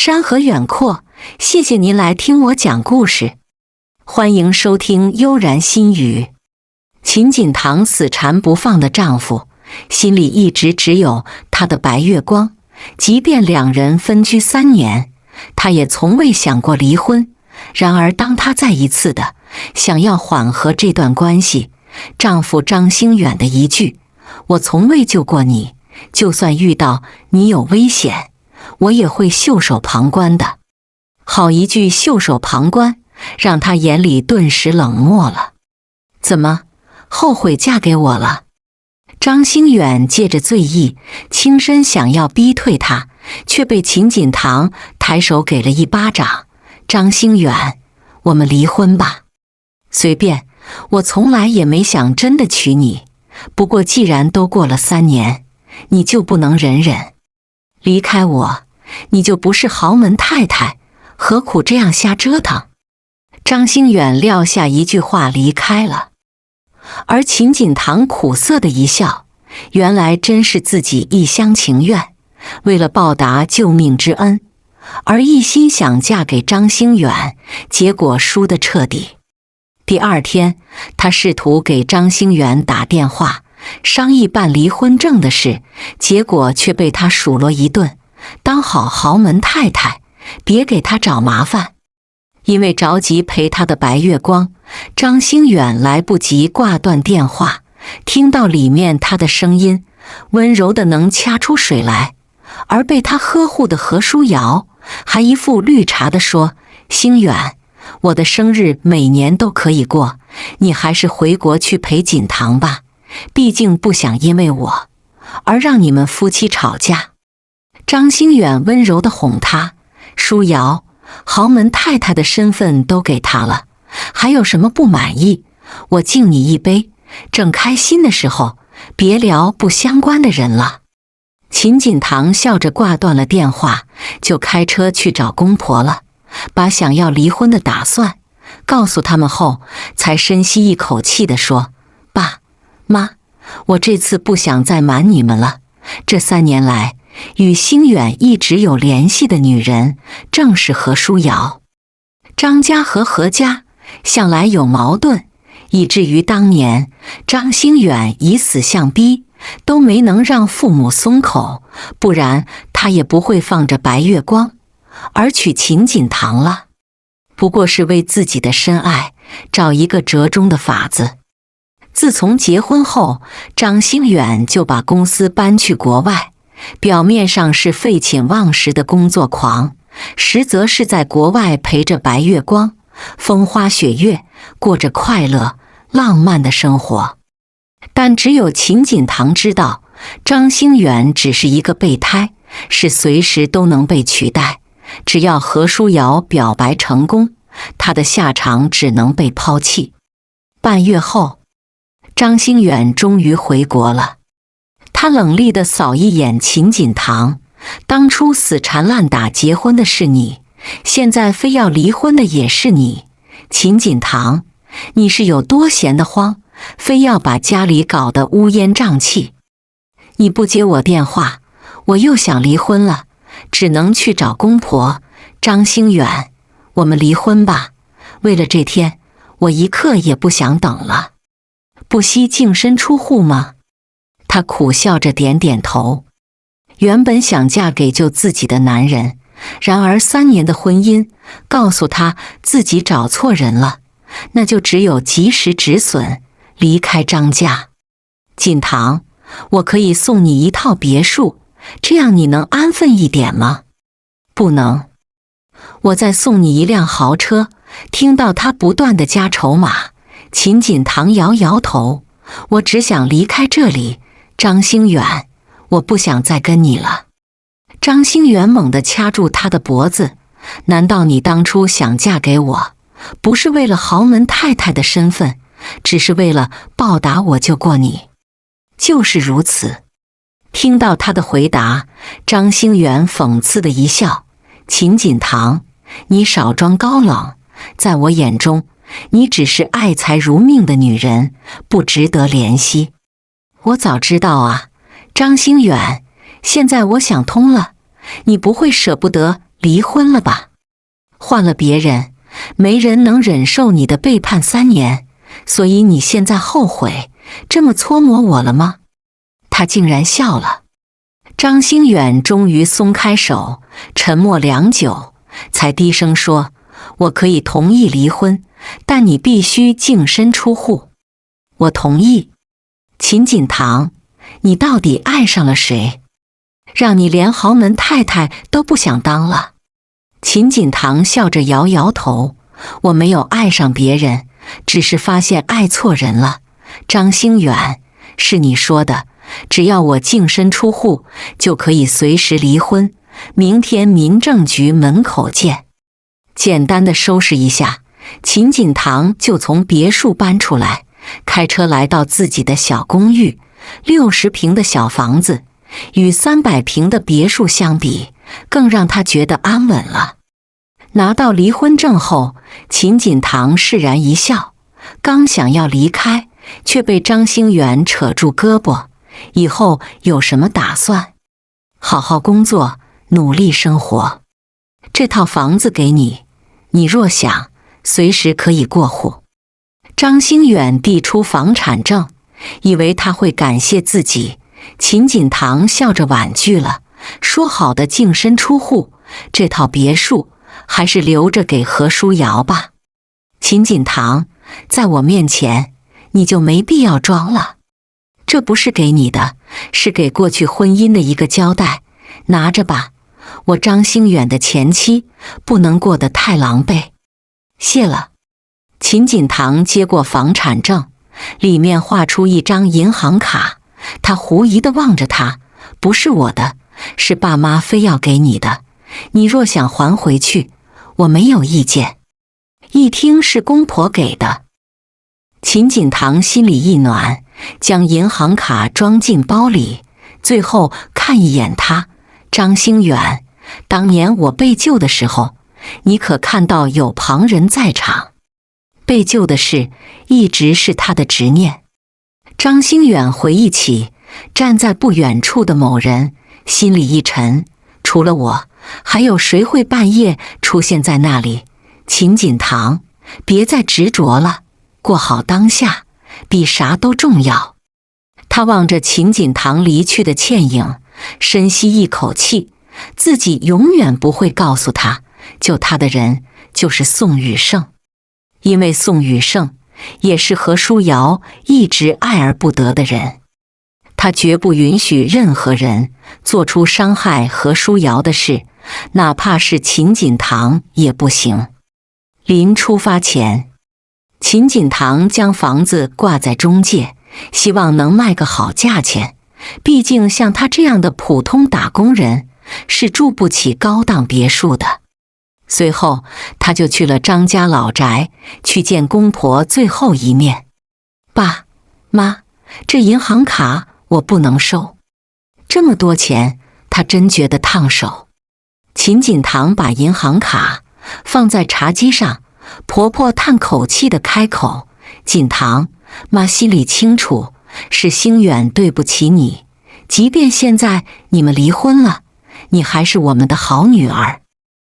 山河远阔，谢谢您来听我讲故事。欢迎收听悠然心语。秦锦堂死缠不放的丈夫，心里一直只有他的白月光。即便两人分居3年，他也从未想过离婚。然而当他再一次的想要缓和这段关系，丈夫张兴远的一句“我从未救过你，就算遇到你有危险，我也会袖手旁观的”，好一句袖手旁观，让他眼里顿时冷漠了。怎么，后悔嫁给我了？张兴远借着醉意，轻身想要逼退他，却被秦锦堂抬手给了一巴掌。张兴远，我们离婚吧。随便，我从来也没想真的娶你。不过既然都过了3年，你就不能忍忍？离开我，你就不是豪门太太，何苦这样瞎折腾？张兴远撂下一句话离开了。而秦锦堂苦涩的一笑，原来真是自己一厢情愿，为了报答救命之恩，而一心想嫁给张兴远，结果输得彻底。第2天，他试图给张兴远打电话，商议办离婚证的事，结果却被他数落一顿，当好豪门太太，别给他找麻烦。因为着急陪他的白月光，张兴远来不及挂断电话，听到里面他的声音温柔的能掐出水来，而被他呵护的何书瑶还一副绿茶的说：“兴远，我的生日每年都可以过，你还是回国去陪锦堂吧，毕竟不想因为我而让你们夫妻吵架。”张兴远温柔地哄他：“书瑶，豪门太太的身份都给他了，还有什么不满意？我敬你一杯，正开心的时候，别聊不相关的人了。”秦锦堂笑着挂断了电话，就开车去找公婆了，把想要离婚的打算告诉他们后，才深吸一口气地说：“爸妈，我这次不想再瞒你们了，这3年来与兴远一直有联系的女人正是何书瑶。张家和何家向来有矛盾，以至于当年张兴远以死相逼，都没能让父母松口，不然他也不会放着白月光而娶秦锦堂了。不过是为自己的深爱找一个折中的法子。自从结婚后，张兴远就把公司搬去国外，表面上是废寝忘食的工作狂，实则是在国外陪着白月光，风花雪月，过着快乐浪漫的生活。但只有秦锦堂知道，张兴远只是一个备胎，是随时都能被取代。只要何书瑶表白成功，他的下场只能被抛弃。半月后，张兴远终于回国了。他冷厉地扫一眼秦锦堂：“当初死缠烂打结婚的是你，现在非要离婚的也是你。秦锦堂，你是有多闲得慌，非要把家里搞得乌烟瘴气？你不接我电话，我又想离婚了，只能去找公婆。张兴远，我们离婚吧，为了这天，我一刻也不想等了。不惜净身出户吗？”他苦笑着点点头。原本想嫁给救自己的男人，然而3年的婚姻告诉他自己找错人了，那就只有及时止损，离开张家。锦堂，我可以送你一套别墅，这样你能安分一点吗？不能。我再送你一辆豪车。听到他不断地加筹码，秦锦堂摇摇头：“我只想离开这里。张兴远，我不想再跟你了。”张兴远猛地掐住他的脖子：“难道你当初想嫁给我，不是为了豪门太太的身份，只是为了报答我救过你？”就是如此。听到他的回答，张兴远讽刺的一笑：“秦锦堂，你少装高冷，在我眼中，你只是爱财如命的女人，不值得怜惜。”我早知道啊，张兴远，现在我想通了，你不会舍不得离婚了吧。换了别人，没人能忍受你的背叛3年，所以你现在后悔，这么搓磨我了吗？”他竟然笑了。张兴远终于松开手，沉默良久，才低声说：“我可以同意离婚，但你必须净身出户。”“我同意。”“秦锦堂，你到底爱上了谁？让你连豪门太太都不想当了？”秦锦堂笑着摇摇头：“我没有爱上别人，只是发现爱错人了。张兴远，是你说的，只要我净身出户，就可以随时离婚。明天民政局门口见。”简单的收拾一下，秦锦堂就从别墅搬出来，开车来到自己的小公寓。60平的小房子，与300平的别墅相比，更让他觉得安稳了。拿到离婚证后，秦锦堂释然一笑，刚想要离开，却被张兴远扯住胳膊：“以后有什么打算？”“好好工作，努力生活。这套房子给你，你若想，随时可以过户。”张兴远递出房产证，以为他会感谢自己。秦锦堂笑着婉拒了，说好的净身出户，这套别墅还是留着给何书瑶吧。秦锦堂，在我面前，你就没必要装了。这不是给你的，是给过去婚姻的一个交代，拿着吧。我张兴远的前妻不能过得太狼狈。谢了。秦锦堂接过房产证，里面画出一张银行卡，他狐疑地望着他：“不是我的，是爸妈非要给你的，你若想还回去，我没有意见。”一听是公婆给的，秦锦堂心里一暖，将银行卡装进包里，最后看一眼他：“张兴远，当年我被救的时候，你可看到有旁人在场？被救的事一直是他的执念。”张兴远回忆起站在不远处的某人，心里一沉：除了我，还有谁会半夜出现在那里？秦锦堂，别再执着了，过好当下，比啥都重要。他望着秦锦堂离去的倩影，深吸一口气，自己永远不会告诉他，救他的人就是宋雨盛。因为宋雨盛也是何书瑶一直爱而不得的人，他绝不允许任何人做出伤害何书瑶的事，哪怕是秦锦堂也不行。临出发前，秦锦堂将房子挂在中介，希望能卖个好价钱，毕竟像他这样的普通打工人是住不起高档别墅的。随后他就去了张家老宅，去见公婆最后一面。爸妈，这银行卡我不能收，这么多钱他真觉得烫手。秦锦堂把银行卡放在茶几上，婆婆叹口气地开口：“锦堂，妈心里清楚，是兴远对不起你，即便现在你们离婚了，你还是我们的好女儿。”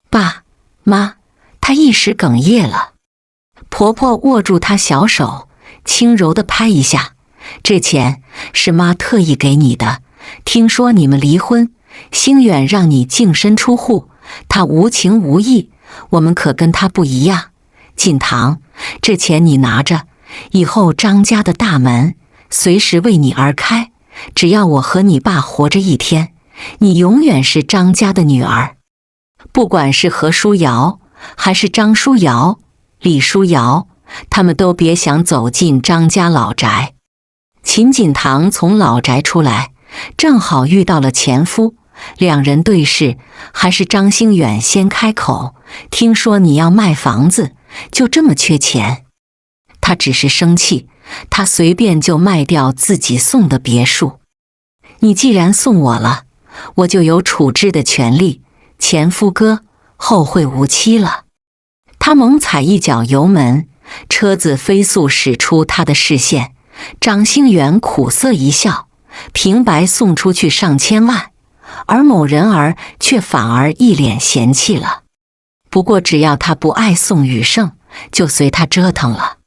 爸妈，她一时哽咽了。婆婆握住她小手，轻柔地拍一下：“这钱是妈特意给你的，听说你们离婚，兴远让你净身出户，他无情无义，我们可跟他不一样。锦堂，这钱你拿着，以后张家的大门随时为你而开，只要我和你爸活着一天，你永远是张家的女儿。不管是何书瑶，还是张书瑶、李书瑶，他们都别想走进张家老宅。”秦锦堂从老宅出来，正好遇到了前夫，两人对视，还是张兴远先开口：“听说你要卖房子，就这么缺钱？”他只是生气，他随便就卖掉自己送的别墅。你既然送我了，我就有处置的权利。前夫哥，后会无期了。他猛踩一脚油门，车子飞速驶出他的视线。张兴远苦涩一笑：“平白送出去上千万，而某人儿却反而一脸嫌弃了。不过只要他不爱宋雨盛，就随他折腾了。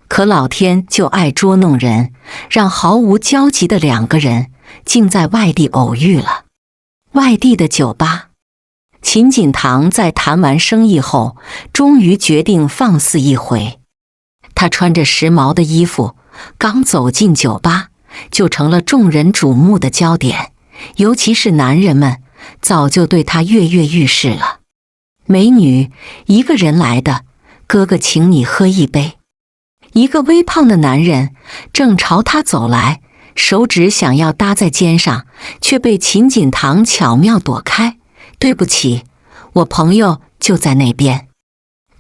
可老天就爱捉弄人，让毫无交集的两个人竟在外地偶遇了。外地的酒吧，秦锦堂在谈完生意后，终于决定放肆一回。他穿着时髦的衣服，刚走进酒吧，就成了众人瞩目的焦点，尤其是男人们早就对他跃跃欲试了。美女，一个人来的，哥哥请你喝一杯。一个微胖的男人正朝他走来，手指想要搭在肩上，却被秦锦堂巧妙躲开。对不起，我朋友就在那边。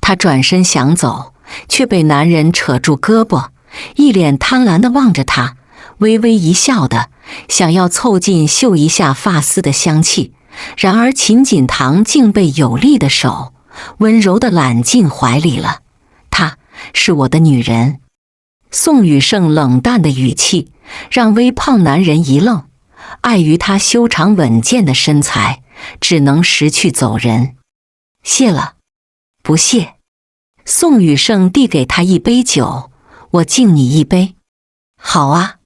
他转身想走，却被男人扯住胳膊，一脸贪婪地望着他，微微一笑的想要凑近嗅一下发丝的香气。然而秦锦堂竟被有力的手温柔地揽进怀里了。她是我的女人。宋雨盛冷淡的语气让微胖男人一愣，碍于他修长稳健的身材，只能识趣走人。谢了。不谢。宋雨盛递给他一杯酒，我敬你一杯。好啊。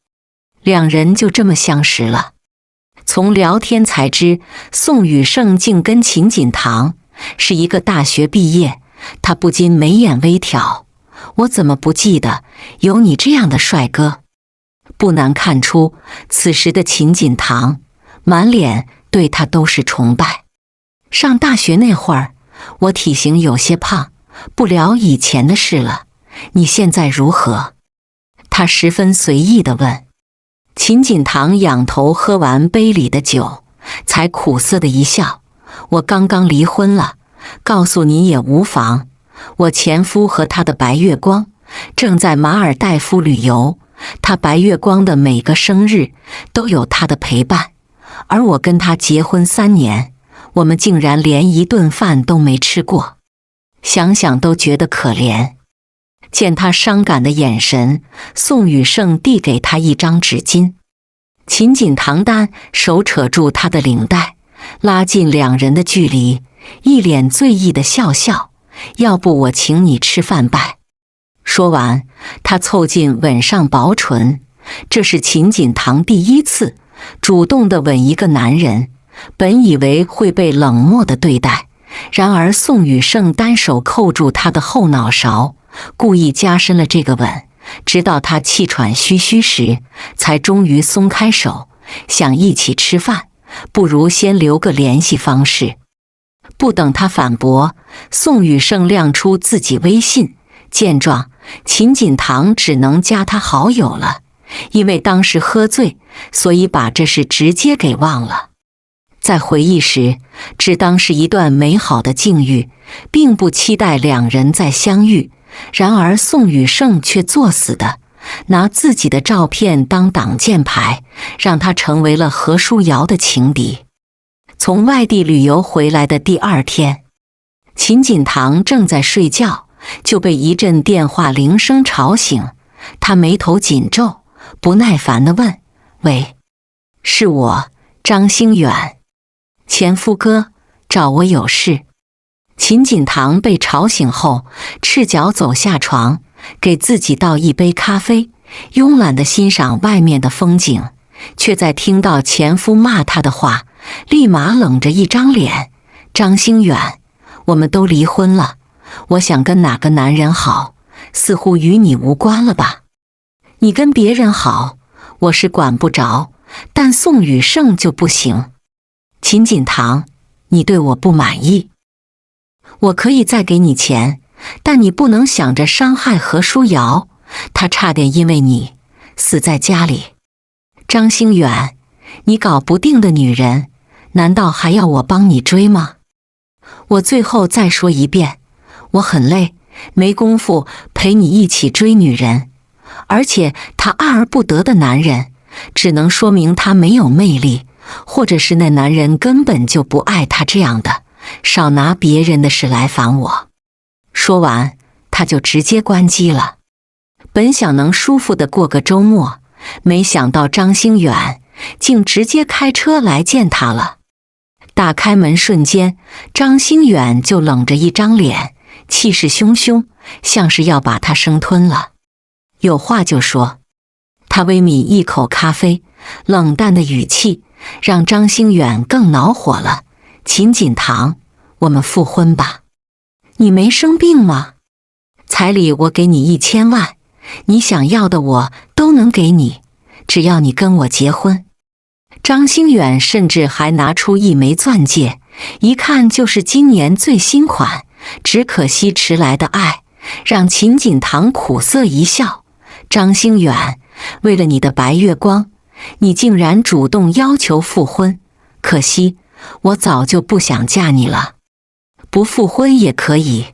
两人就这么相识了。从聊天才知，宋雨盛竟跟秦锦堂是一个大学毕业，他不禁眉眼微挑，我怎么不记得有你这样的帅哥？不难看出，此时的秦锦堂满脸对他都是崇拜。上大学那会儿，我体型有些胖，不聊以前的事了，你现在如何？他十分随意地问。秦锦堂仰头喝完杯里的酒，才苦涩的一笑，我刚刚离婚了，告诉你也无妨。我前夫和他的白月光正在马尔代夫旅游，他白月光的每个生日都有他的陪伴，而我跟他结婚3年，我们竟然连一顿饭都没吃过，想想都觉得可怜。见他伤感的眼神，宋雨盛递给他一张纸巾。秦锦堂单手扯住他的领带，拉近两人的距离，一脸醉意的笑笑，要不我请你吃饭拜。说完，他凑近吻上薄唇，这是秦锦堂第一次主动地吻一个男人，本以为会被冷漠地对待，然而宋雨盛单手扣住他的后脑勺，故意加深了这个吻，直到他气喘吁吁时，才终于松开手，想一起吃饭，不如先留个联系方式。不等他反驳，宋雨盛亮出自己微信，见状，秦锦堂只能加他好友了，因为当时喝醉，所以把这事直接给忘了。在回忆时，只当是一段美好的境遇，并不期待两人再相遇。然而宋雨盛却作死的拿自己的照片当挡箭牌，让他成为了何书瑶的情敌。从外地旅游回来的第2天，秦锦堂正在睡觉，就被一阵电话铃声吵醒。他眉头紧皱，不耐烦地问：喂，是我，张兴远。前夫哥，找我有事。秦锦堂被吵醒后，赤脚走下床，给自己倒一杯咖啡，慵懒地欣赏外面的风景，却在听到前夫骂他的话，立马冷着一张脸。张兴远，我们都离婚了，我想跟哪个男人好，似乎与你无关了吧？你跟别人好，我是管不着，但宋雨盛就不行。秦锦堂，你对我不满意？我可以再给你钱，但你不能想着伤害何书瑶，她差点因为你死在家里。张兴远，你搞不定的女人，难道还要我帮你追吗？我最后再说一遍，我很累，没工夫陪你一起追女人，而且他爱而不得的男人，只能说明他没有魅力，或者是那男人根本就不爱他这样的，少拿别人的事来烦我。说完，他就直接关机了。本想能舒服地过个周末，没想到张兴远竟直接开车来见他了。打开门瞬间，张兴远就冷着一张脸，气势汹汹，像是要把他生吞了。有话就说。他微抿一口咖啡，冷淡的语气让张兴远更恼火了。秦锦堂，我们复婚吧。你没生病吗？彩礼我给你1000万，你想要的我都能给你，只要你跟我结婚。张兴远甚至还拿出一枚钻戒，一看就是今年最新款，只可惜迟来的爱让秦锦堂苦涩一笑。张兴远，为了你的白月光，你竟然主动要求复婚，可惜我早就不想嫁你了。不复婚也可以，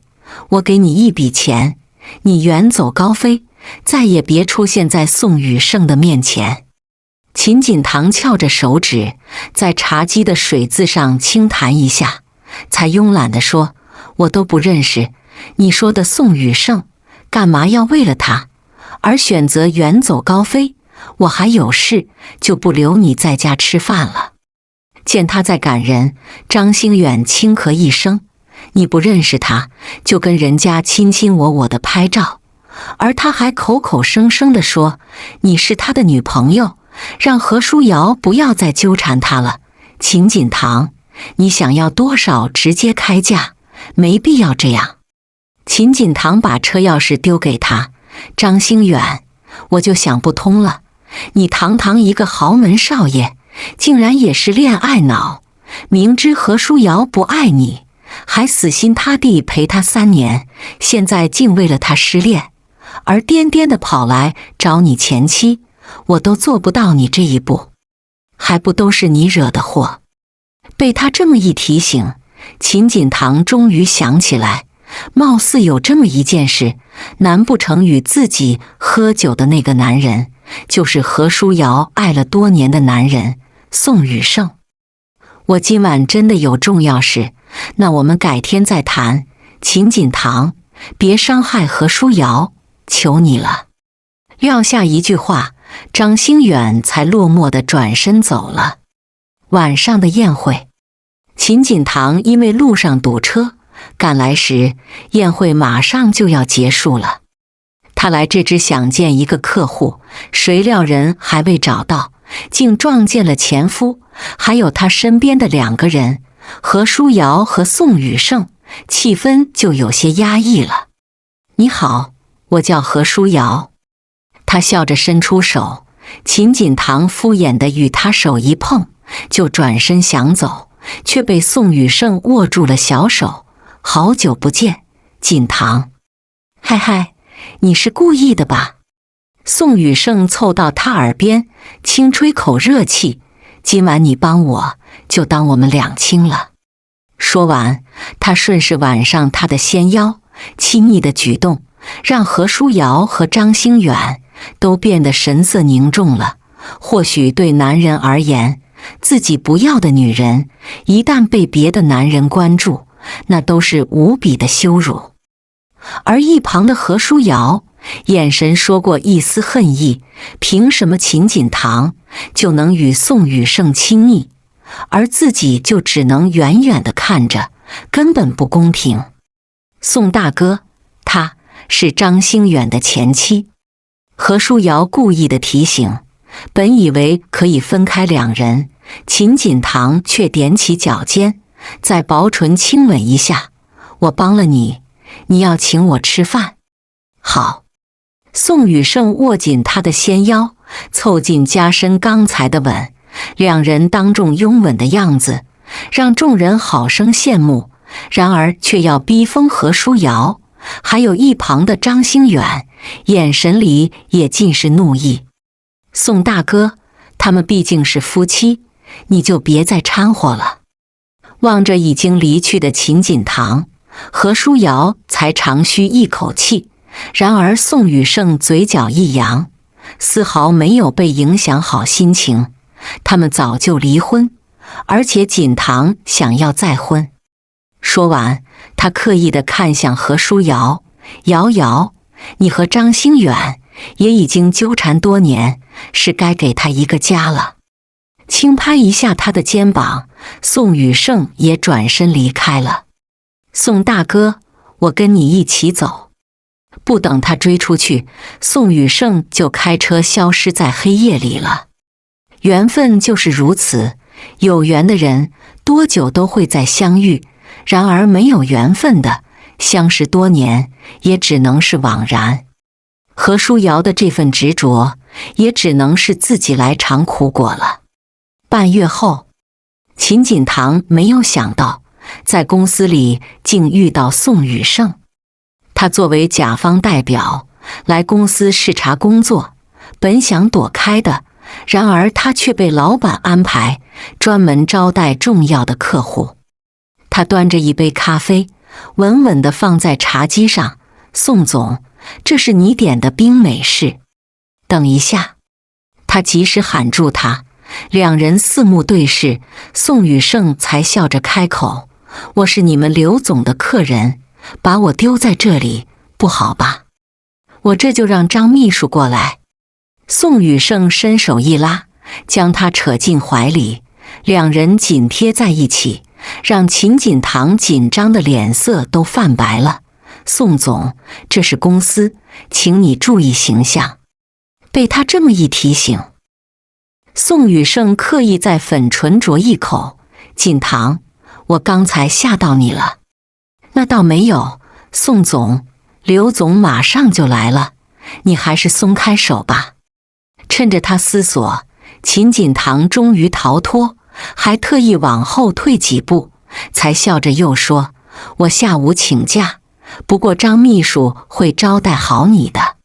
我给你一笔钱，你远走高飞，再也别出现在宋雨盛的面前。秦锦堂翘着手指，在茶几的水渍上轻弹一下，才慵懒地说，我都不认识，你说的宋雨盛，干嘛要为了他而选择远走高飞？我还有事，就不留你在家吃饭了。见他在赶人，张兴远轻咳一声，你不认识他，就跟人家卿卿我我的拍照，而他还口口声声地说你是他的女朋友，让何书瑶不要再纠缠他了。秦锦堂，你想要多少直接开价，没必要这样。秦锦堂把车钥匙丢给他，张兴远，我就想不通了，你堂堂一个豪门少爷，竟然也是恋爱脑，明知何书瑶不爱你，还死心塌地陪他3年，现在竟为了他失恋，而颠颠地跑来找你前妻，我都做不到你这一步，还不都是你惹的祸？被他这么一提醒，秦锦堂终于想起来，貌似有这么一件事，难不成与自己喝酒的那个男人，就是何书瑶爱了多年的男人宋雨盛？我今晚真的有重要事，那我们改天再谈。秦锦堂，别伤害何书瑶，求你了。撂下一句话，张兴远才落寞地转身走了。晚上的宴会，秦锦堂因为路上堵车，赶来时宴会马上就要结束了。他来这只想见一个客户，谁料人还未找到，竟撞见了前夫，还有他身边的2个人，何书瑶和宋雨盛，气氛就有些压抑了。你好，我叫何书瑶。他笑着伸出手，秦锦堂敷衍地与他手一碰，就转身想走，却被宋雨盛握住了小手。好久不见，锦堂。嗨嗨，你是故意的吧？宋雨盛凑到他耳边，轻吹口热气，今晚你帮我，就当我们两清了。说完，他顺势挽上他的纤腰，亲昵的举动让何书瑶和张兴远都变得神色凝重了。或许对男人而言，自己不要的女人一旦被别的男人关注，那都是无比的羞辱。而一旁的何书瑶眼神说过一丝恨意，凭什么秦锦堂就能与宋雨盛亲密，而自己就只能远远地看着，根本不公平。宋大哥，她是张兴远的前妻。何书瑶故意的提醒，本以为可以分开2人，秦锦堂却踮起脚尖，在薄唇亲吻一下，我帮了你，你要请我吃饭。好。宋雨盛握紧他的纤腰，凑近加深刚才的吻，2人当众拥吻的样子让众人好生羡慕，然而却要逼疯何书瑶，还有一旁的张兴远眼神里也尽是怒意。宋大哥，他们毕竟是夫妻，你就别再掺和了。望着已经离去的秦锦堂，何书瑶才长吁一口气，然而宋雨盛嘴角一扬，丝毫没有被影响好心情。他们早就离婚，而且锦堂想要再婚。说完，他刻意地看向何书瑶，瑶瑶，你和张兴远也已经纠缠多年，是该给他一个家了。轻拍一下他的肩膀，宋宇胜也转身离开了。宋大哥，我跟你一起走。不等他追出去，宋宇胜就开车消失在黑夜里了。缘分就是如此，有缘的人多久都会再相遇，然而没有缘分的，相识多年也只能是枉然。何书瑶的这份执着，也只能是自己来尝苦果了。半月后，秦锦堂没有想到，在公司里竟遇到宋宇胜。他作为甲方代表来公司视察工作，本想躲开的，然而他却被老板安排专门招待重要的客户。他端着一杯咖啡，稳稳地放在茶几上。宋总，这是你点的冰美式。等一下，他及时喊住他。两人四目对视，宋宇胜才笑着开口：我是你们刘总的客人，把我丢在这里不好吧？我这就让张秘书过来。宋宇胜伸手一拉，将他扯进怀里，两人紧贴在一起，让秦锦堂紧张的脸色都泛白了。宋总，这是公司，请你注意形象。被他这么一提醒，宋宇胜刻意在粉唇啄一口：锦堂，我刚才吓到你了。那倒没有，宋总，刘总马上就来了，你还是松开手吧。趁着他思索，秦锦堂终于逃脱，还特意往后退几步，才笑着又说：我下午请假，不过张秘书会招待好你的。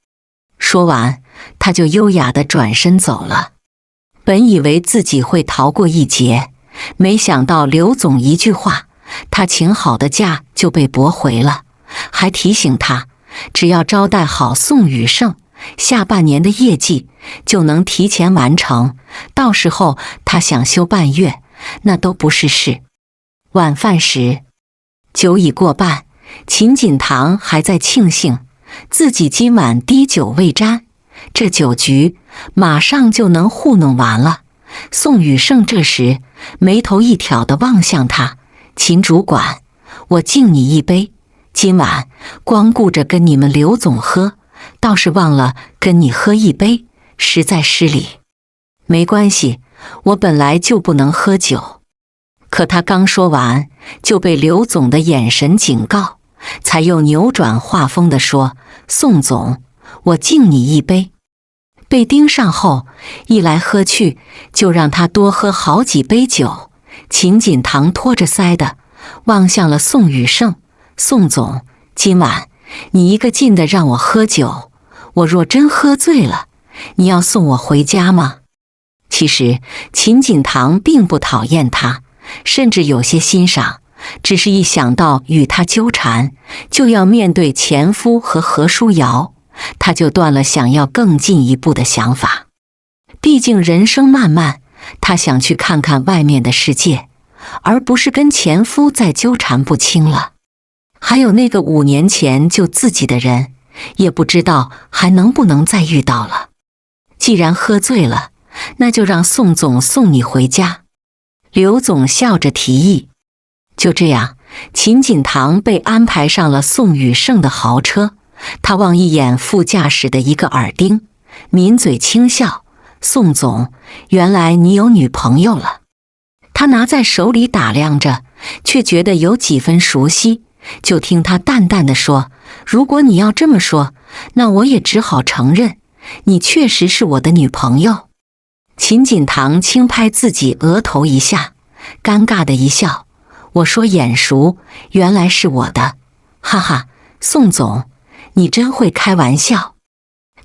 说完，他就优雅地转身走了。本以为自己会逃过一劫，没想到刘总一句话，他请好的假就被驳回了，还提醒他，只要招待好宋宇胜，下半年的业绩就能提前完成，到时候他想休半月，那都不是事。晚饭时，酒已过半，秦锦堂还在庆幸自己今晚滴酒未沾，这酒局马上就能糊弄完了。宋宇胜这时眉头一挑地望向他：秦主管，我敬你一杯，今晚光顾着跟你们刘总喝，倒是忘了跟你喝一杯，实在失礼。没关系，我本来就不能喝酒。可他刚说完，就被刘总的眼神警告，才又扭转话锋地说：宋总，我敬你一杯。被盯上后，一来喝去就让他多喝好几杯酒。秦锦堂托着腮的望向了宋宇胜：宋总，今晚你一个劲的让我喝酒，我若真喝醉了，你要送我回家吗？其实秦锦堂并不讨厌他，甚至有些欣赏，只是一想到与他纠缠就要面对前夫和何书瑶，他就断了想要更进一步的想法。毕竟人生漫漫，他想去看看外面的世界，而不是跟前夫再纠缠不清了。还有那个5年前救自己的人，也不知道还能不能再遇到了。既然喝醉了，那就让宋总送你回家。刘总笑着提议。就这样，秦锦堂被安排上了宋宇胜的豪车。他望一眼副驾驶的一个耳钉，抿嘴轻笑：宋总，原来你有女朋友了。他拿在手里打量着，却觉得有几分熟悉，就听他淡淡地说：如果你要这么说，那我也只好承认，你确实是我的女朋友。秦锦堂轻拍自己额头一下，尴尬的一笑：我说眼熟，原来是我的，哈哈，宋总，你真会开玩笑。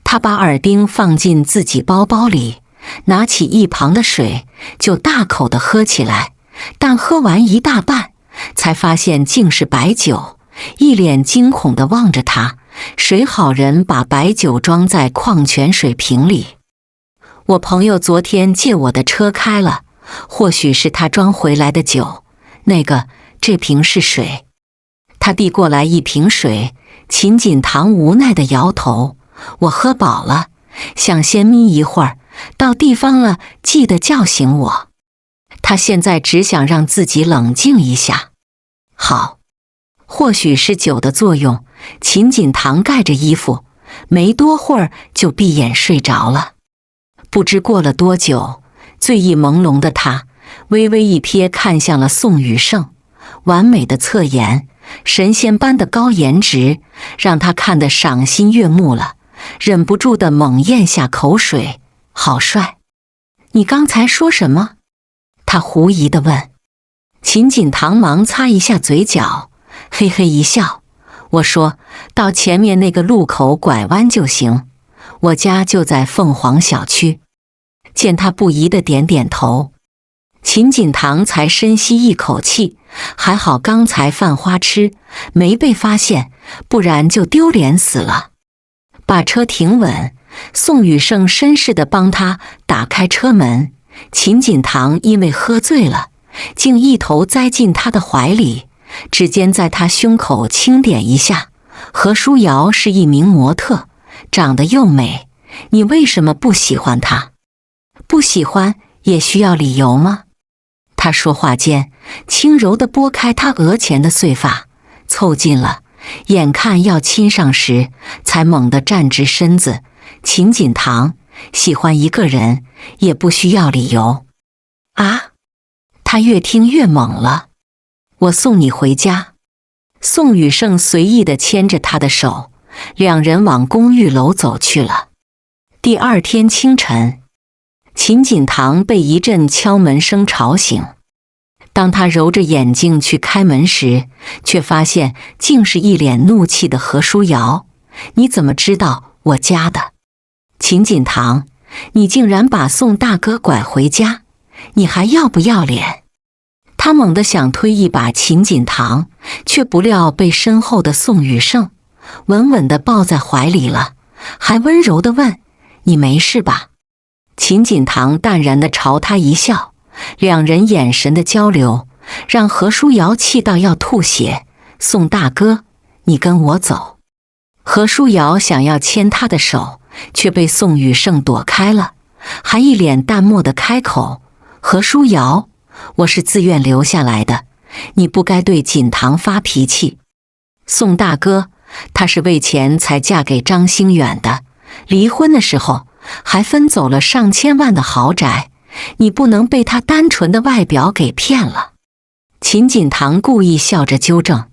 他把耳钉放进自己包包里，拿起一旁的水就大口地喝起来，但喝完一大半，才发现竟是白酒，一脸惊恐地望着他。谁好人把白酒装在矿泉水瓶里？我朋友昨天借我的车开了，或许是他装回来的酒。这瓶是水。他递过来一瓶水，秦锦堂无奈地摇头：我喝饱了，想先眯一会儿，到地方了记得叫醒我。他现在只想让自己冷静一下。好，或许是酒的作用，秦锦堂盖着衣服，没多会儿就闭眼睡着了。不知过了多久，醉意朦胧的他微微一瞥，看向了宋雨盛，完美的侧颜，神仙般的高颜值，让他看得赏心悦目了，忍不住的猛咽下口水。好帅！你刚才说什么？他狐疑地问。秦锦堂忙擦一下嘴角，嘿嘿一笑。我说到前面那个路口拐弯就行，我家就在凤凰小区。见他不疑地点点头，秦锦堂才深吸一口气，还好刚才犯花痴，没被发现，不然就丢脸死了。把车停稳，宋雨盛绅士地帮他打开车门。秦锦堂因为喝醉了，竟一头栽进他的怀里，指尖在他胸口轻点一下。何书瑶是一名模特，长得又美，你为什么不喜欢她？不喜欢也需要理由吗？他说话间，轻柔地拨开他额前的碎发，凑近了，眼看要亲上时，才猛地站直身子。秦锦堂，喜欢一个人也不需要理由啊！他越听越猛了。我送你回家。宋雨盛随意地牵着他的手，两人往公寓楼走去了。第二天清晨，秦锦堂被一阵敲门声吵醒。当他揉着眼睛去开门时，却发现竟是一脸怒气的何书瑶。你怎么知道我家的？秦锦堂，你竟然把宋大哥拐回家，你还要不要脸？他猛地想推一把秦锦堂，却不料被身后的宋雨盛稳稳地抱在怀里了，还温柔地问：你没事吧？秦锦堂淡然地朝他一笑，两人眼神的交流让何书瑶气到要吐血。宋大哥，你跟我走。何书瑶想要牵他的手，却被宋雨盛躲开了，还一脸淡漠地开口：何书瑶，我是自愿留下来的，你不该对锦堂发脾气。宋大哥，她是为钱才嫁给张兴远的，离婚的时候还分走了上千万的豪宅，你不能被她单纯的外表给骗了。秦锦堂故意笑着纠正：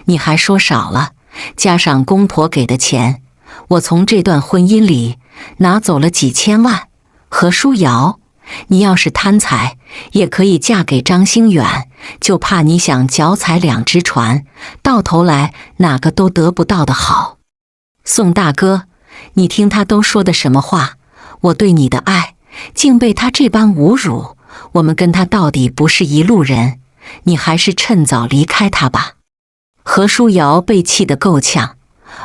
你还说少了，加上公婆给的钱，我从这段婚姻里拿走了几千万。何书瑶，你要是贪财，也可以嫁给张兴远，就怕你想脚踩两只船，到头来哪个都得不到的好。宋大哥，你听他都说的什么话？我对你的爱，竟被他这般侮辱，我们跟他到底不是一路人，你还是趁早离开他吧。何书瑶被气得够呛，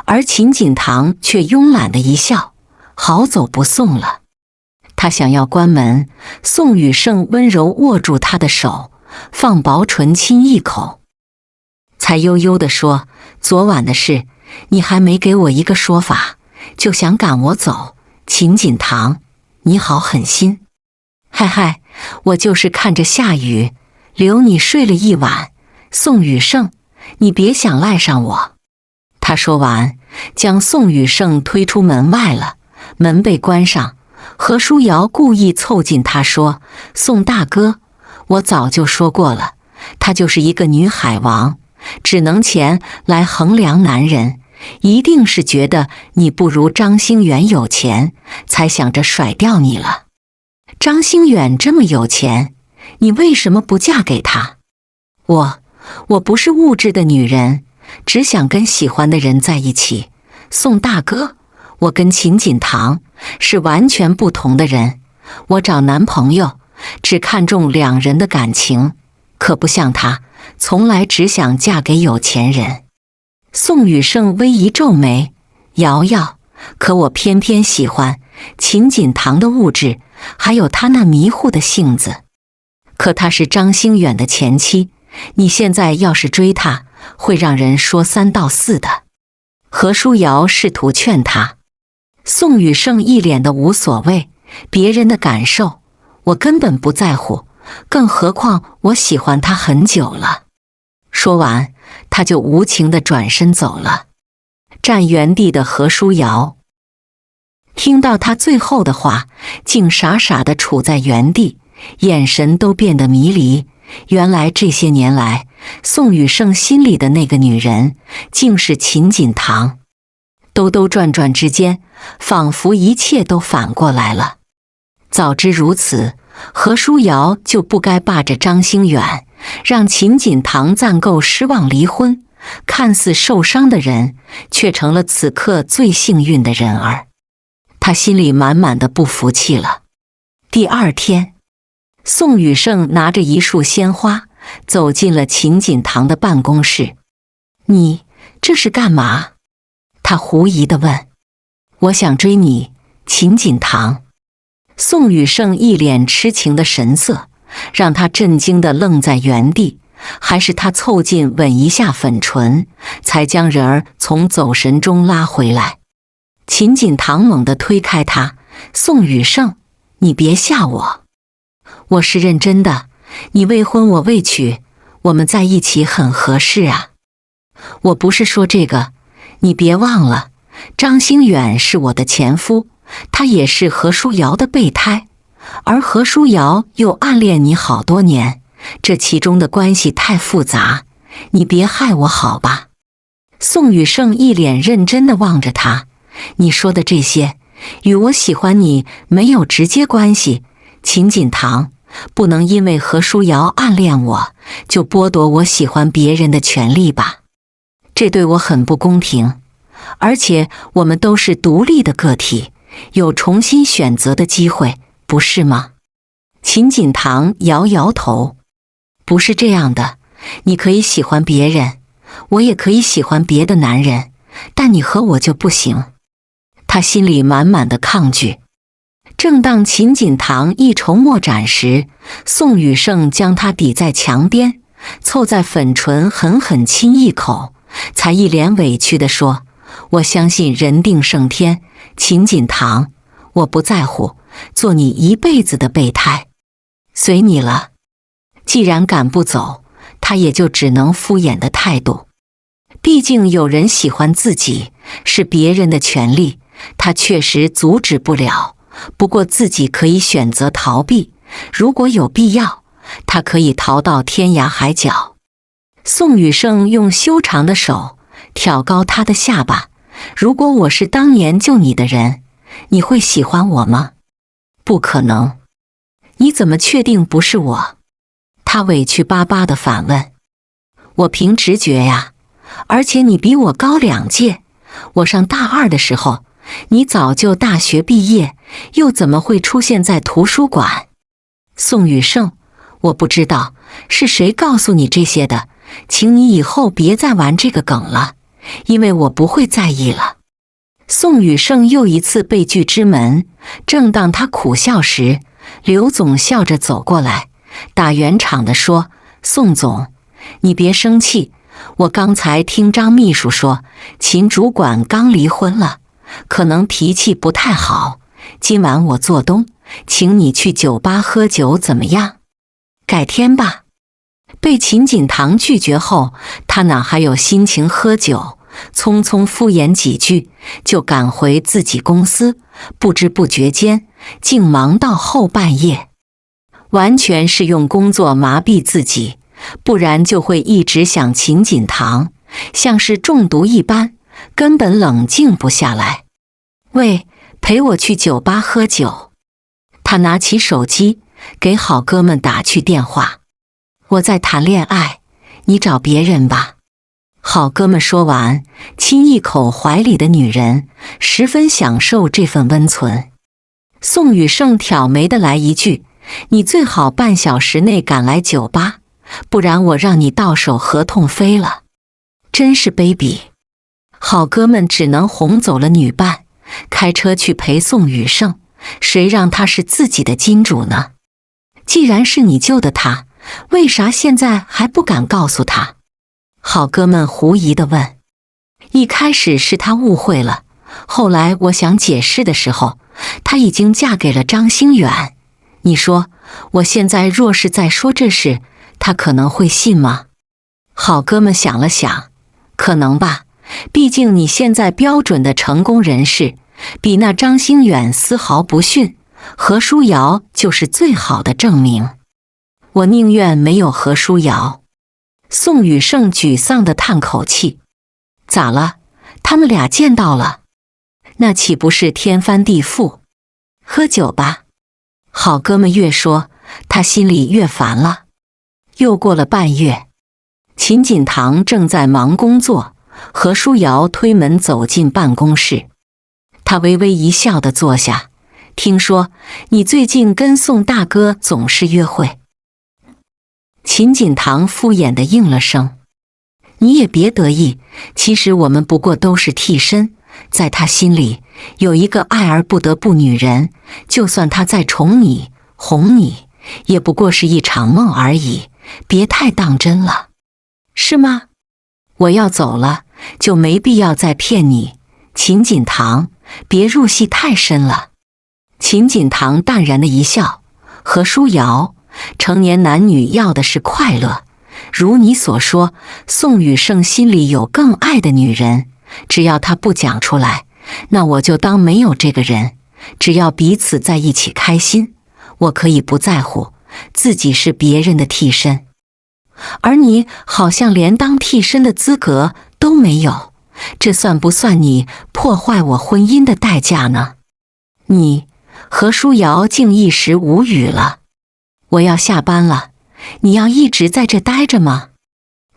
而秦锦堂却慵懒的一笑，好走不送了。他想要关门，宋雨盛温柔握住他的手，放薄唇亲一口，才悠悠地说：昨晚的事，你还没给我一个说法，就想赶我走。秦锦堂，你好狠心。嗨嗨，我就是看着下雨，留你睡了一晚。宋雨盛，你别想赖上我。他说完，将宋雨盛推出门外了，门被关上。何书瑶故意凑近他说：宋大哥，我早就说过了，她就是一个女海王，只能钱来衡量男人，一定是觉得你不如张兴远有钱，才想着甩掉你了。张兴远这么有钱，你为什么不嫁给他？我不是物质的女人，只想跟喜欢的人在一起。宋大哥，我跟秦锦堂是完全不同的人，我找男朋友只看重两人的感情，可不像他，从来只想嫁给有钱人。宋雨盛微一皱眉：瑶瑶，可我偏偏喜欢秦锦堂的物质，还有他那迷糊的性子。可他是张兴远的前妻，你现在要是追他，会让人说三道四的。何书瑶试图劝他，宋雨盛一脸的无所谓：别人的感受，我根本不在乎，更何况我喜欢他很久了。说完，他就无情地转身走了。站原地的何书瑶听到他最后的话，竟傻傻地处在原地，眼神都变得迷离。原来这些年来，宋雨盛心里的那个女人，竟是秦锦堂。兜兜转转之间，仿佛一切都反过来了。早知如此，何书瑶就不该霸着张兴远，让秦锦堂暂够失望离婚。看似受伤的人，却成了此刻最幸运的人儿。他心里满满的不服气了。第二天，宋雨盛拿着一束鲜花走进了秦锦堂的办公室。你这是干嘛？他狐疑地问。我想追你，秦锦堂。宋雨盛一脸痴情的神色，让他震惊地愣在原地。还是他凑近吻一下粉唇，才将人儿从走神中拉回来。秦锦堂猛地推开他。宋雨盛，你别吓我，我是认真的，你未婚我未娶，我们在一起很合适啊。我不是说这个，你别忘了，张兴远是我的前夫，他也是何书瑶的备胎，而何书瑶又暗恋你好多年，这其中的关系太复杂，你别害我好吧。宋雨盛一脸认真地望着他，你说的这些与我喜欢你没有直接关系。秦锦堂，不能因为何书瑶暗恋我，就剥夺我喜欢别人的权利吧，这对我很不公平。而且我们都是独立的个体，有重新选择的机会，不是吗？秦锦堂摇摇头。不是这样的，你可以喜欢别人，我也可以喜欢别的男人，但你和我就不行。他心里满满的抗拒。正当秦锦堂一筹莫展时，宋雨盛将他抵在墙边，凑在粉唇狠狠亲一口，才一脸委屈地说，我相信人定胜天，秦锦堂，我不在乎，做你一辈子的备胎，随你了。既然赶不走，他也就只能敷衍的态度。毕竟有人喜欢自己是别人的权利，他确实阻止不了，不过自己可以选择逃避，如果有必要，他可以逃到天涯海角。宋雨盛用修长的手挑高他的下巴，如果我是当年救你的人，你会喜欢我吗？不可能。你怎么确定不是我？他委屈巴巴地反问。我凭直觉呀，而且你比我高2届，我上大2的时候，你早就大学毕业，又怎么会出现在图书馆？宋雨盛，我不知道是谁告诉你这些的，请你以后别再玩这个梗了，因为我不会在意了。宋雨盛又一次被拒之门，正当他苦笑时，刘总笑着走过来，打圆场地说，宋总，你别生气，我刚才听张秘书说，秦主管刚离婚了，可能脾气不太好，今晚我做东，请你去酒吧喝酒怎么样？改天吧。被秦锦堂拒绝后，他哪还有心情喝酒，匆匆敷衍几句就赶回自己公司，不知不觉间竟忙到后半夜。完全是用工作麻痹自己，不然就会一直想秦锦堂，像是中毒一般，根本冷静不下来。喂，陪我去酒吧喝酒。他拿起手机给好哥们打去电话。我在谈恋爱，你找别人吧。好哥们说完，亲一口怀里的女人，十分享受这份温存。宋雨盛挑眉的来一句，你最好半小时内赶来酒吧，不然我让你到手合同飞了。真是卑鄙。好哥们只能哄走了女伴，开车去陪宋雨盛，谁让他是自己的金主呢？既然是你救的他，为啥现在还不敢告诉他？好哥们狐疑地问。一开始是他误会了，后来我想解释的时候，她已经嫁给了张兴远。你说，我现在若是再说这事，他可能会信吗？好哥们想了想，可能吧，毕竟你现在标准的成功人士，比那张兴远丝毫不逊，何书瑶就是最好的证明。我宁愿没有何书瑶。宋雨盛沮丧地叹口气，咋了？他们俩见到了，那岂不是天翻地覆？喝酒吧。好哥们越说，他心里越烦了。又过了半月，秦锦堂正在忙工作，何书瑶推门走进办公室，他微微一笑地坐下。听说你最近跟宋大哥总是约会。秦锦堂敷衍地应了声，你也别得意，其实我们不过都是替身，在他心里有一个爱而不得不女人，就算他再宠你哄你，也不过是一场梦而已，别太当真了。是吗？我要走了，就没必要再骗你。秦锦堂，别入戏太深了。秦锦堂淡然的一笑，何书瑶，成年男女要的是快乐，如你所说，宋雨盛心里有更爱的女人，只要他不讲出来，那我就当没有这个人，只要彼此在一起开心，我可以不在乎自己是别人的替身。而你好像连当替身的资格都没有，这算不算你破坏我婚姻的代价呢？何书瑶竟一时无语了。我要下班了，你要一直在这待着吗？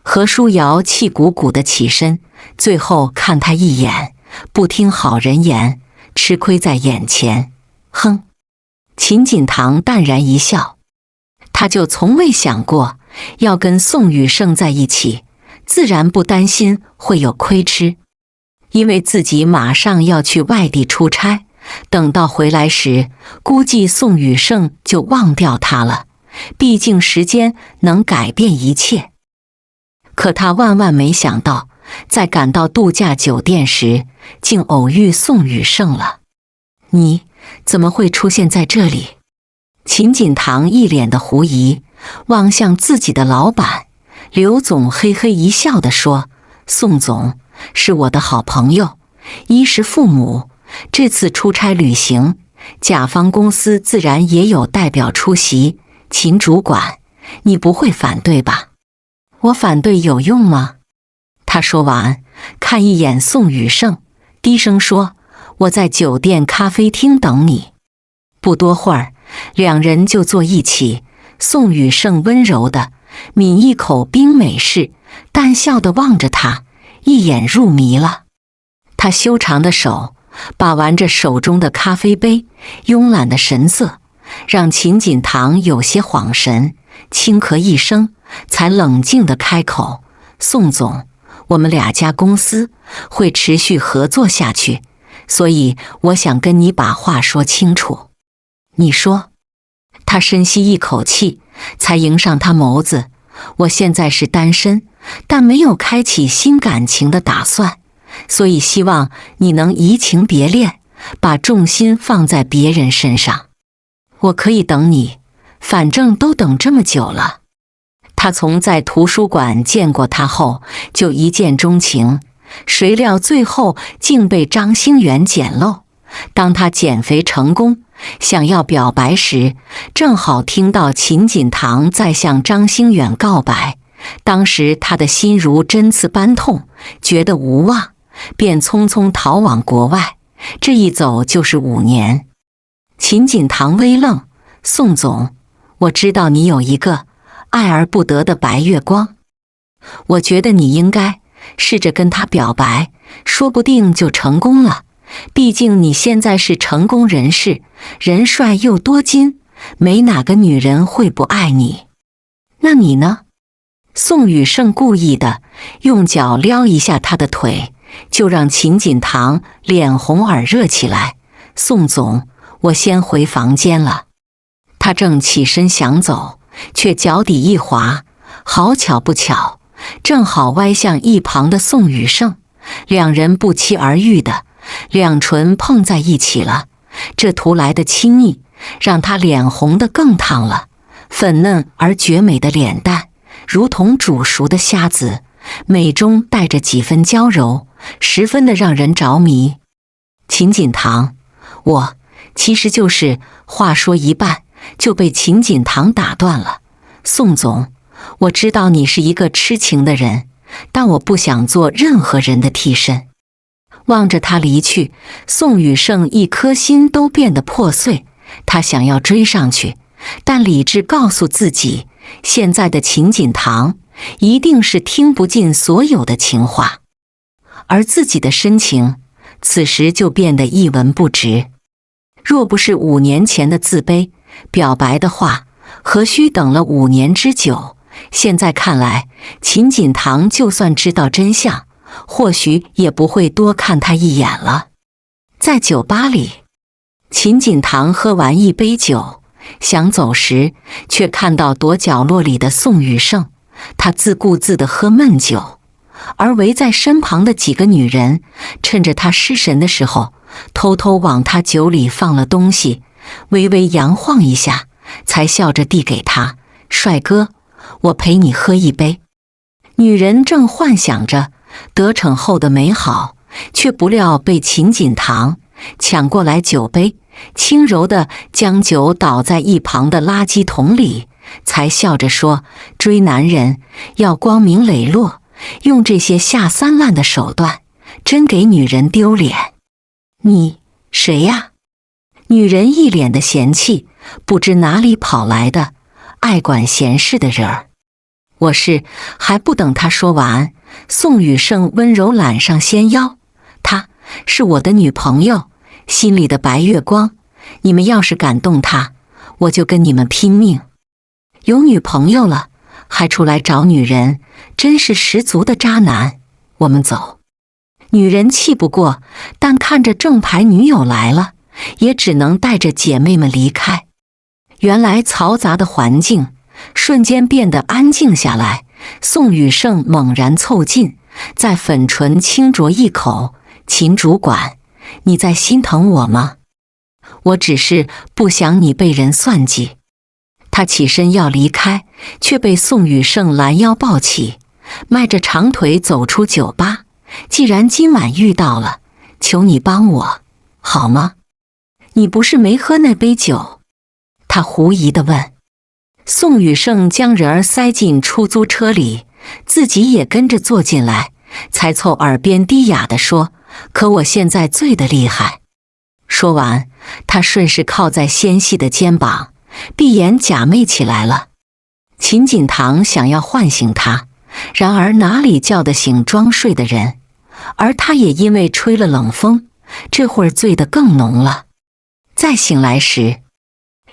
何书瑶气鼓鼓地起身，最后看他一眼，不听好人言，吃亏在眼前。哼。秦锦堂淡然一笑，他就从未想过要跟宋雨盛在一起，自然不担心会有亏吃，因为自己马上要去外地出差，等到回来时，估计宋雨盛就忘掉他了，毕竟时间能改变一切。可他万万没想到，在赶到度假酒店时，竟偶遇宋雨盛了。你怎么会出现在这里？秦锦堂一脸的狐疑，望向自己的老板刘总，嘿嘿一笑地说，宋总是我的好朋友，衣食父母，这次出差旅行，甲方公司自然也有代表出席。秦主管，你不会反对吧？我反对有用吗？他说完，看一眼宋雨盛，低声说，我在酒店咖啡厅等你。不多会儿，两人就坐一起。宋雨盛温柔地抿一口冰美式，淡笑地望着他，一眼入迷了。他修长的手把玩着手中的咖啡杯，慵懒的神色让秦锦堂有些恍神，轻咳一声，才冷静地开口，宋总，我们2家公司会持续合作下去，所以我想跟你把话说清楚。你说。他深吸一口气，才迎上他眸子，我现在是单身，但没有开启新感情的打算，所以希望你能移情别恋，把重心放在别人身上。我可以等你，反正都等这么久了。他从在图书馆见过他后就一见钟情，谁料最后竟被张兴元捡漏。当他减肥成功，想要表白时，正好听到秦锦堂在向张兴远告白，当时他的心如针刺般痛，觉得无望，便匆匆逃往国外，这一走就是5年。秦锦堂微愣，宋总，我知道你有一个爱而不得的白月光，我觉得你应该试着跟他表白，说不定就成功了。毕竟你现在是成功人士，人帅又多金，没哪个女人会不爱你。那你呢？宋雨盛故意的用脚撩一下他的腿，就让秦锦堂脸红耳热起来。宋总，我先回房间了。他正起身想走，却脚底一滑，好巧不巧，正好歪向一旁的宋雨盛，两人不期而遇的两唇碰在一起了。这突来的亲昵，让他脸红得更烫了。粉嫩而绝美的脸蛋，如同煮熟的虾子，美中带着几分娇柔，十分的让人着迷。秦锦堂，我其实就是……话说一半，就被秦锦堂打断了。宋总，我知道你是一个痴情的人，但我不想做任何人的替身。望着他离去，宋雨盛一颗心都变得破碎。他想要追上去，但理智告诉自己，现在的秦锦堂一定是听不进所有的情话，而自己的深情此时就变得一文不值。若不是5年前的自卑，表白的话何须等了5年之久？现在看来，秦锦堂就算知道真相，或许也不会多看他一眼了。在酒吧里，秦锦堂喝完一杯酒，想走时，却看到躲角落里的宋雨盛。他自顾自地喝闷酒，而围在身旁的几个女人，趁着他失神的时候，偷偷往他酒里放了东西，微微摇晃一下，才笑着递给他：“帅哥，我陪你喝一杯。”女人正幻想着得逞后的美好，却不料被秦锦堂抢过来酒杯，轻柔地将酒倒在一旁的垃圾桶里，才笑着说：“追男人要光明磊落，用这些下三滥的手段，真给女人丢脸。”“你谁呀？”女人一脸的嫌弃，不知哪里跑来的爱管闲事的人儿。“我是……”还不等他说完，宋雨盛温柔揽上纤腰：“她是我的女朋友，心里的白月光。你们要是敢动她，我就跟你们拼命。有女朋友了，还出来找女人，真是十足的渣男。我们走。”女人气不过，但看着正牌女友来了，也只能带着姐妹们离开。原来嘈杂的环境瞬间变得安静下来。宋雨盛猛然凑近，在粉唇轻啄一口：“秦主管，你在心疼我吗？我只是不想你被人算计。”他起身要离开，却被宋雨盛拦腰抱起，迈着长腿走出酒吧。“既然今晚遇到了，求你帮我，好吗？你不是没喝那杯酒？”他狐疑地问。宋雨盛将人儿塞进出租车里，自己也跟着坐进来，才凑耳边低哑地说：“可我现在醉得厉害。”说完，他顺势靠在纤细的肩膀，闭眼假寐起来了。秦锦堂想要唤醒他，然而哪里叫得醒装睡的人？而他也因为吹了冷风，这会儿醉得更浓了。再醒来时，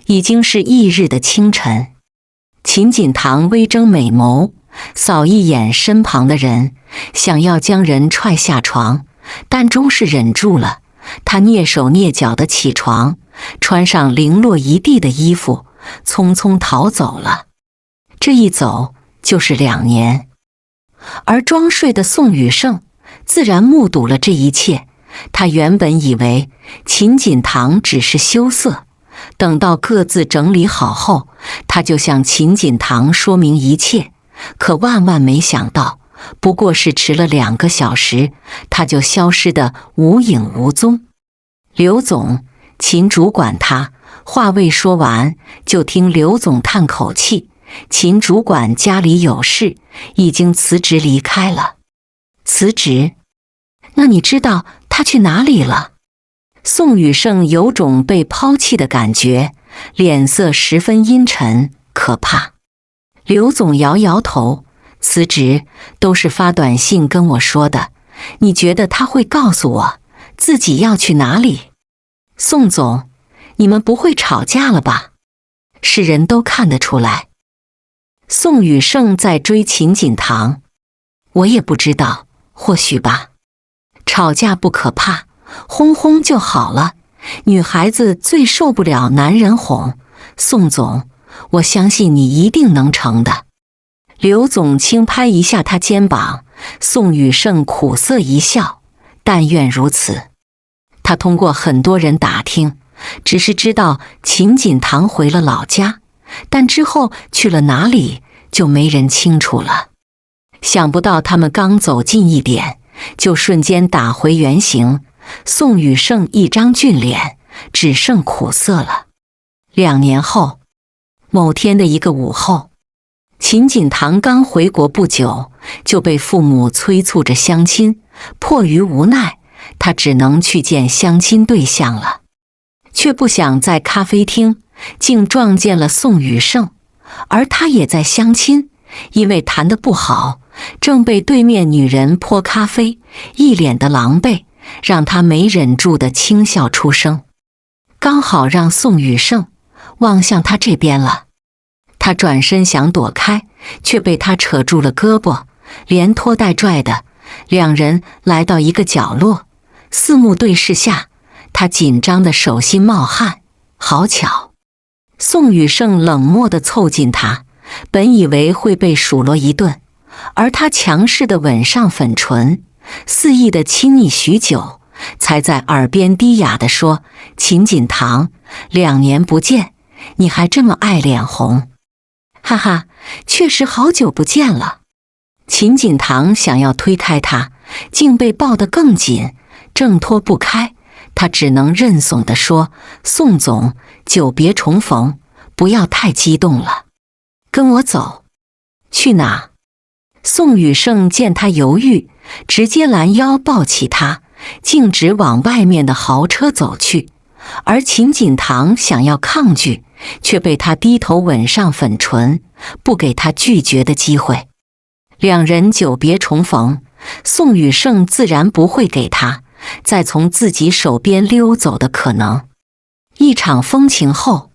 已经是翌日的清晨。秦锦堂微睁美眸，扫一眼身旁的人，想要将人踹下床，但终是忍住了。他蹑手蹑脚地起床，穿上零落一地的衣服，匆匆逃走了。这一走就是2年。而装睡的宋雨盛自然目睹了这一切。他原本以为秦锦堂只是羞涩，等到各自整理好后，他就向秦锦堂说明一切。可万万没想到，不过是迟了2个小时，他就消失得无影无踪。“刘总，秦主管他……”话未说完，就听刘总叹口气：“秦主管家里有事，已经辞职离开了。”“辞职？那你知道他去哪里了？”宋雨盛有种被抛弃的感觉，脸色十分阴沉可怕。刘总摇摇头：“辞职都是发短信跟我说的，你觉得他会告诉我自己要去哪里？”“宋总，你们不会吵架了吧？”是人都看得出来。宋雨盛在追秦锦堂。“我也不知道，或许吧。吵架不可怕，轰轰就好了。女孩子最受不了男人哄。宋总，我相信你一定能成的。”刘总轻拍一下他肩膀。宋雨盛苦涩一笑：“但愿如此。”他通过很多人打听，只是知道秦锦堂回了老家，但之后去了哪里就没人清楚了。想不到他们刚走近一点，就瞬间打回原形，宋雨盛一张俊脸只剩苦涩了。2年后，某天的一个午后，秦锦堂刚回国不久，就被父母催促着相亲，迫于无奈，他只能去见相亲对象了。却不想在咖啡厅竟撞见了宋雨盛，而他也在相亲，因为谈得不好，正被对面女人泼咖啡，一脸的狼狈，让他没忍住的轻笑出声，刚好让宋雨盛望向他这边了。他转身想躲开，却被他扯住了胳膊，连拖带拽的，两人来到一个角落，四目对视下，他紧张的手心冒汗。好巧，宋雨盛冷漠地凑近他，本以为会被数落一顿，而他强势地吻上粉唇，肆意地亲昵许久，才在耳边低哑地说：“秦锦堂，2年不见，你还这么爱脸红。”哈哈，确实好久不见了。秦锦堂想要推开他，竟被抱得更紧，挣脱不开。他只能认怂地说：“宋总，久别重逢，不要太激动了，跟我走。”去哪？宋雨盛见他犹豫，直接拦腰抱起他，径直往外面的豪车走去。而秦锦堂想要抗拒，却被他低头吻上粉唇，不给他拒绝的机会。两人久别重逢，宋雨盛自然不会给他再从自己手边溜走的可能。一场风情后，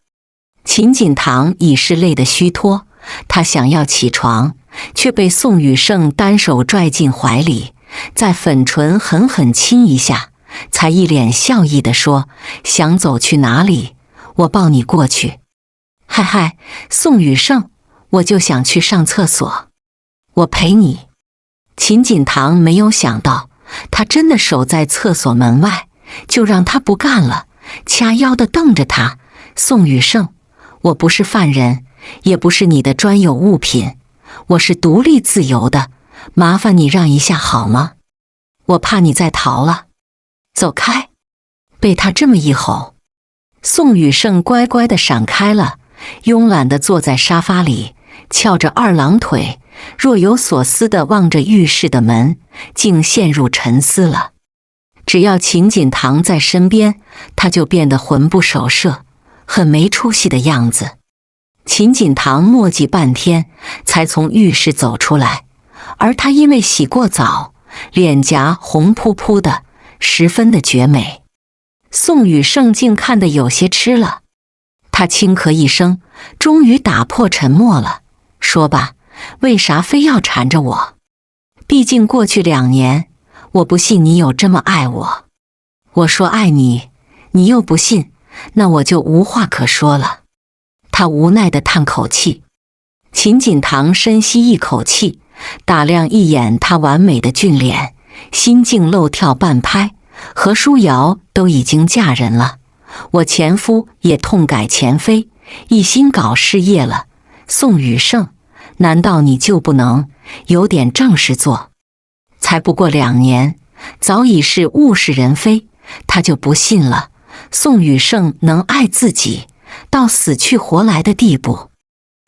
秦锦堂已是累得虚脱，他想要起床，却被宋雨盛单手拽进怀里，在粉唇狠狠亲一下，才一脸笑意地说：“想走去哪里？我抱你过去。”嗨嗨，宋雨盛，我就想去上厕所，我陪你。秦锦堂没有想到，他真的守在厕所门外，就让他不干了，掐腰地瞪着他：“宋雨盛，我不是犯人，也不是你的专有物品，我是独立自由的，麻烦你让一下好吗？我怕你再逃了。走开！”被他这么一吼，宋雨盛乖乖地闪开了，慵懒地坐在沙发里，翘着二郎腿，若有所思地望着浴室的门，竟陷入沉思了。只要秦锦堂在身边，他就变得魂不守舍，很没出息的样子。秦锦堂磨叽半天，才从浴室走出来，而他因为洗过澡，脸颊红扑扑的，十分的绝美。宋雨盛竟看得有些痴了，他轻咳一声，终于打破沉默了，说吧，为啥非要缠着我？毕竟过去2年，我不信你有这么爱我。我说爱你，你又不信，那我就无话可说了。他无奈地叹口气。秦锦堂深吸一口气，打量一眼他完美的俊脸，心境漏跳半拍。何书瑶都已经嫁人了，我前夫也痛改前非，一心搞事业了。宋雨盛，难道你就不能有点正事做？才不过2年，早已是物是人非，他就不信了。宋雨盛能爱自己到死去活来的地步，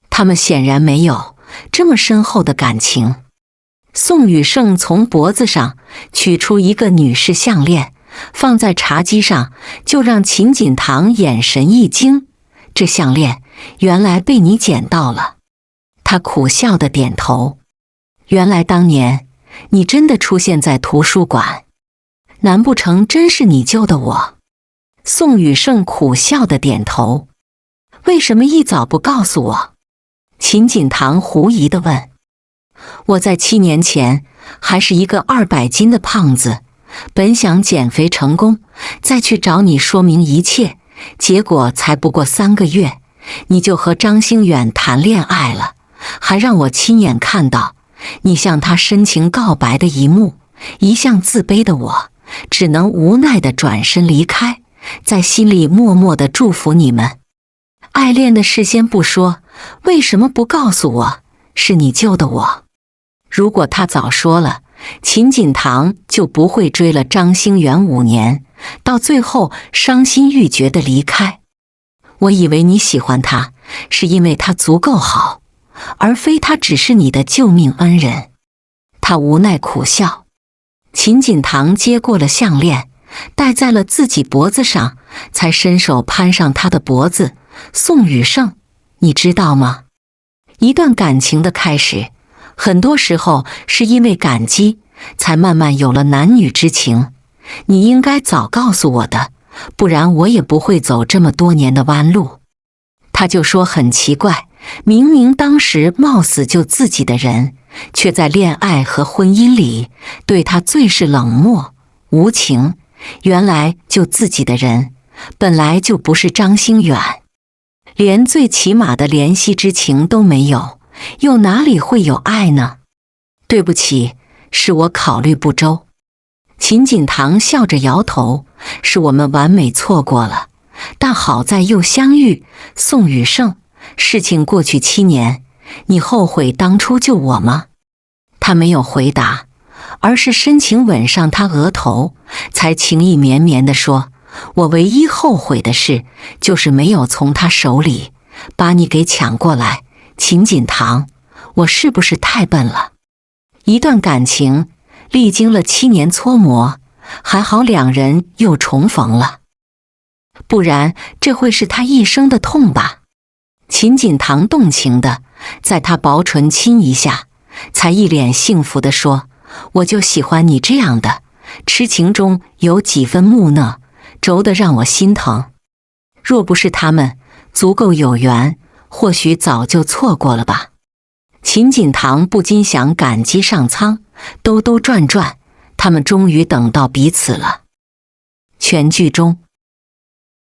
他们显然没有这么深厚的感情。宋雨盛从脖子上取出一个女士项链，放在茶几上，就让秦锦堂眼神一惊：“这项链原来被你捡到了。”他苦笑地点头：“原来当年你真的出现在图书馆，难不成真是你救的我？”宋雨盛苦笑地点头：“为什么一早不告诉我？”秦锦堂狐疑地问：“我在7年前还是一个200斤的胖子，本想减肥成功，再去找你说明一切，结果才不过3个月，你就和张星远谈恋爱了，还让我亲眼看到你向他深情告白的一幕。一向自卑的我，只能无奈地转身离开，在心里默默地祝福你们。爱恋的事先不说，为什么不告诉我？是你救的我。如果他早说了，秦锦堂就不会追了张星元5年，到最后伤心欲绝地离开。我以为你喜欢他，是因为他足够好，而非他只是你的救命恩人。他无奈苦笑。秦锦堂接过了项链，戴在了自己脖子上，才伸手攀上他的脖子。宋雨盛，你知道吗？一段感情的开始，很多时候是因为感激，才慢慢有了男女之情。你应该早告诉我的，不然我也不会走这么多年的弯路。他就说很奇怪，明明当时貌似就自己的人，却在恋爱和婚姻里对他最是冷漠无情。原来就自己的人，本来就不是张星远，连最起码的怜惜之情都没有，又哪里会有爱呢？对不起，是我考虑不周。秦锦堂笑着摇头，是我们完美错过了，但好在又相遇。宋雨盛，事情过去7年，你后悔当初救我吗？他没有回答，而是深情吻上他额头，才情意绵绵地说，我唯一后悔的事，就是没有从他手里把你给抢过来。秦锦堂，我是不是太笨了？一段感情历经了7年搓磨，还好2人又重逢了，不然这会是他一生的痛吧。秦锦堂动情的在他薄唇亲一下，才一脸幸福地说，我就喜欢你这样的，痴情中有几分木讷，轴得让我心疼。若不是他们足够有缘，或许早就错过了吧。秦锦堂不禁想感激上苍，兜兜转转，他们终于等到彼此了。全剧中，